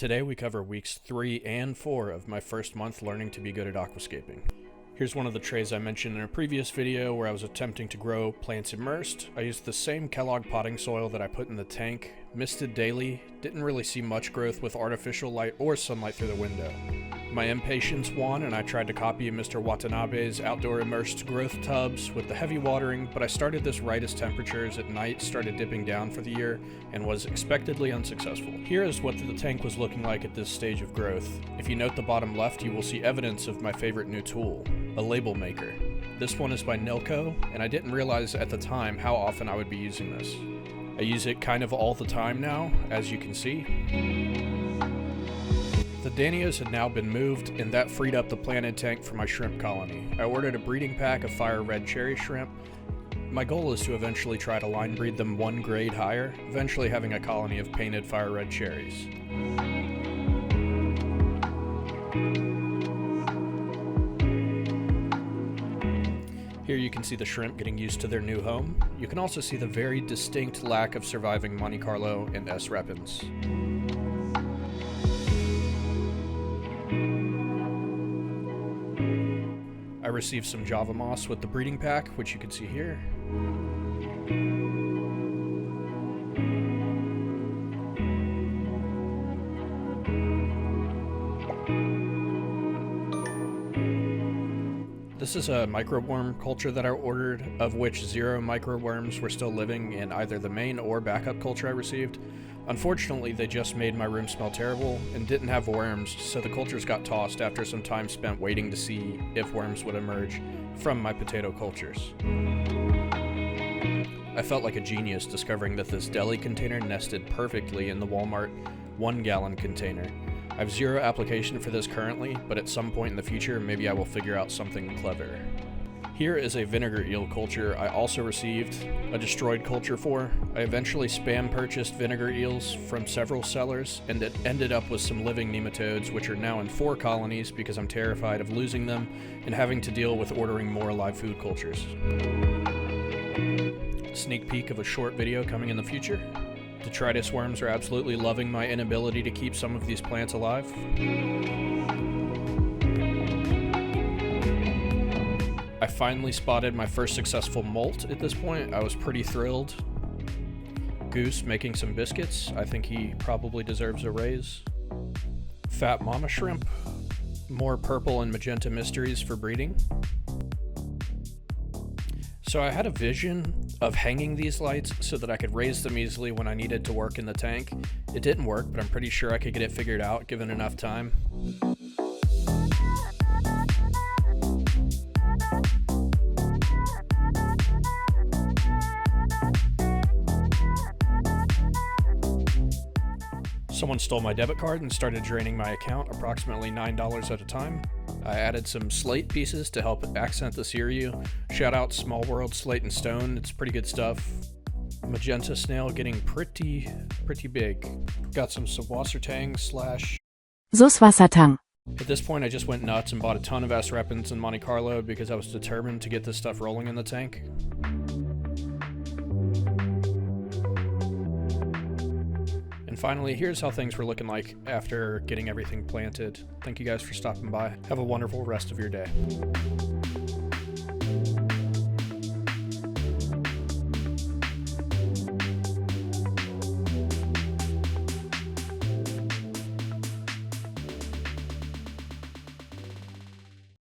Today we cover weeks 3 and 4 of my first month learning to be good at aquascaping. Here's one of the trays I mentioned in a previous video where I was attempting to grow plants immersed. I used the same Kellogg potting soil that I put in the tank, misted daily, didn't really see much growth with artificial light or sunlight through the window. My impatience won and I tried to copy Mr. Watanabe's outdoor immersed growth tubs with the heavy watering, but I started this right as temperatures at night started dipping down for the year and was expectedly unsuccessful. Here is what the tank was looking like at this stage of growth. If you note the bottom left, you will see evidence of my favorite new tool, a label maker. This one is by Nilco, and I didn't realize at the time how often I would be using this. I use it kind of all the time now, as you can see. The Danios had now been moved, and that freed up the planted tank for my shrimp colony. I ordered a breeding pack of fire red cherry shrimp. My goal is to eventually try to line breed them one grade higher, eventually having a colony of painted fire red cherries. Here you can see the shrimp getting used to their new home. You can also see the very distinct lack of surviving Monte Carlo and S. repens. I received some Java moss with the breeding pack, which you can see here. This is a microworm culture that I ordered, of which 0 microworms were still living in either the main or backup culture I received. Unfortunately, they just made my room smell terrible and didn't have worms, so the cultures got tossed after some time spent waiting to see if worms would emerge from my potato cultures. I felt like a genius discovering that this deli container nested perfectly in the Walmart 1-gallon container. I have 0 application for this currently, but at some point in the future, maybe I will figure out something clever. Here is a vinegar eel culture I also received a destroyed culture for. I eventually spam purchased vinegar eels from several sellers, and it ended up with some living nematodes, which are now in 4 colonies because I'm terrified of losing them and having to deal with ordering more live food cultures. Sneak peek of a short video coming in the future. Detritus worms are absolutely loving my inability to keep some of these plants alive. I finally spotted my first successful molt at this point. I was pretty thrilled. Goose making some biscuits. I think he probably deserves a raise. Fat mama shrimp. More purple and magenta mysteries for breeding. So I had a vision of hanging these lights so that I could raise them easily when I needed to work in the tank. It didn't work, but I'm pretty sure I could get it figured out given enough time. Someone stole my debit card and started draining my account approximately $9 at a time. I added some slate pieces to help accent the Siriu. Shout out Small World Slate and Stone, it's pretty good stuff. Magenta snail getting pretty big. Got some Subwassertang slash Süßwassertang. At this point I just went nuts and bought a ton of S. repens and Monte Carlo because I was determined to get this stuff rolling in the tank. And finally, here's how things were looking like after getting everything planted. Thank you guys for stopping by. Have a wonderful rest of your day.